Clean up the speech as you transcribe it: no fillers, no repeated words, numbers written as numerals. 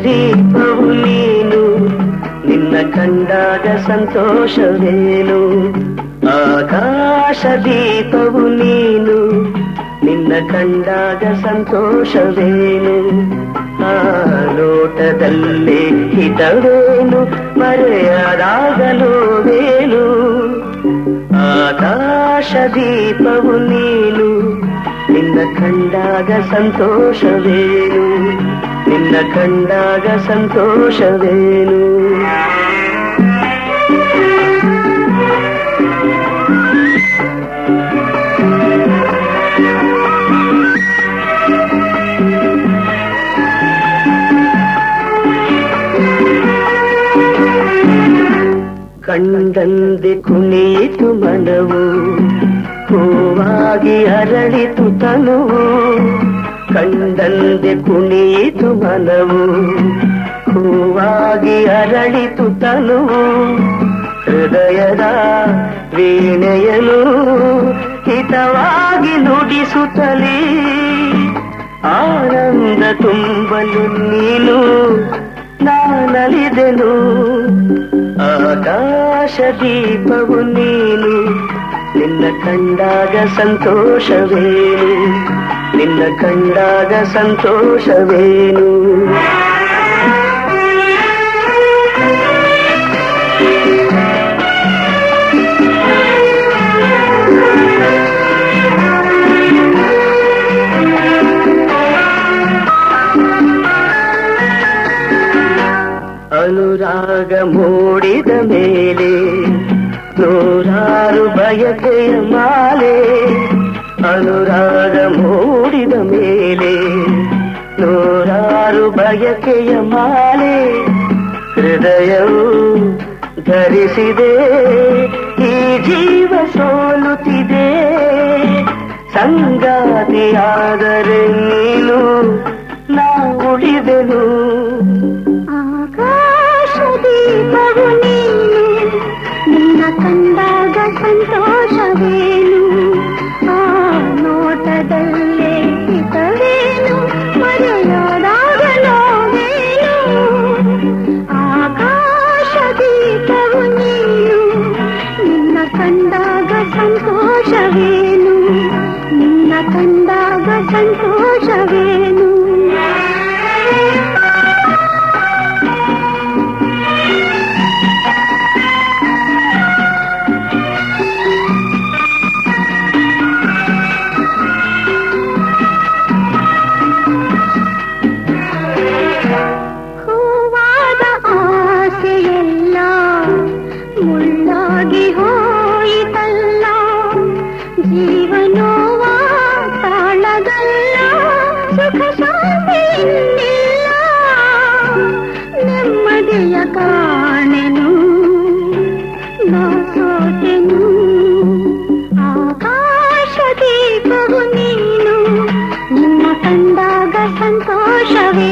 ದೀಪವು ನೀನು, ನಿನ್ನ ಕಂಡಾಗ ಸಂತೋಷವೇನು. ಆಕಾಶ ದೀಪವು ನೀನು, ನಿನ್ನ ಕಂಡಾಗ ಸಂತೋಷವೇನು. ಆ ಲೋಟದಲ್ಲಿ ಹಿತವೇನು, ಮರೆಯದಾಗಲೋವೇನು. ಆಕಾಶ ದೀಪವು ನೀನು, ನಿನ್ನ ಕಂಡಾಗ ಸಂತೋಷವೇನು, ನಿನ್ನ ಕಂಡಾಗ ಸಂತೋಷವೇನು. ಕಂಡಂದೆ ಕುಣಿಯಿತು ಮನವು, ಹೂವಾಗಿ ಅರಳಿತು ತನುವು. ಕಂಡಂದೆ ಕುಣಿಯಿತು ಮನವು, ಹೂವಾಗಿ ಅರಳಿತು ತನುವು. ಹೃದಯದ ವೀಣೆಯನು ಹಿತವಾಗಿ ನುಡಿಸುತ್ತಲೇ, ಆನಂದ ತುಂಬಲು ನೀನು ನಾನಲಿದೆನು. ಆಕಾಶ ದೀಪವು ನೀನು, ನಿನ್ನ ಕಂಡಾಗ ಸಂತೋಷವೇನು, ನಿನ್ನ ಕಂಡಾಗ ಸಂತೋಷವೇನು. ಅನುರಾಗ ಮೂಡಿದ ಮೇಲೆ ನೂರಾರು ಬಯಕೆಯ ಮಾಲೆ. ಅನುರಾಗ ಮೂಡಿದ ಮೇಲೆ ನೂರಾರು ಬಯಕೆಯ ಮಾಲೆ. ಹೃದಯವು ಧರಿಸಿದೆ, ಈ ಜೀವ ಸೋಲುತ್ತಿದೆ. ಸಂಗಾತಿಯಾದರೆ ನೀನು, ನಾ ಉಳಿದೆನು. ದೀಪವು ನೀನು, ನಿನ್ನ ಕಂಡಾಗ ಸಂತೋಷವೇನು. ಆ ನೋಟದಲ್ಲೇ ಹಿತವೇನು, ಮರೆಯದಾಗಲೋವೇನು. ಆಕಾಶ ದೀಪವು ನೀನು, ನಿನ್ನ ಕಂಡಾಗ ಸಂತೋಷವೇನು, ನಿನ್ನ ಕಂಡಾಗ ಸಂತೋಷವೇನು. ಮುಳ್ಳಾಗಿ ಹೋಯಿತಲ್ಲ ಜೀವನೋವ ತಾಳಗಲ್ಲ, ಸುಖ ಶಾಂತಿಯಿಲ್ಲ. ನೆಮ್ಮದಿಯ ಕಾಣೆನು, ನಾ ಸೋತೆನು. ಆಕಾಶ ದೀಪವು ನೀನು, ನಿನ್ನ ಕಂಡಾಗ ಸಂತೋಷವೇ.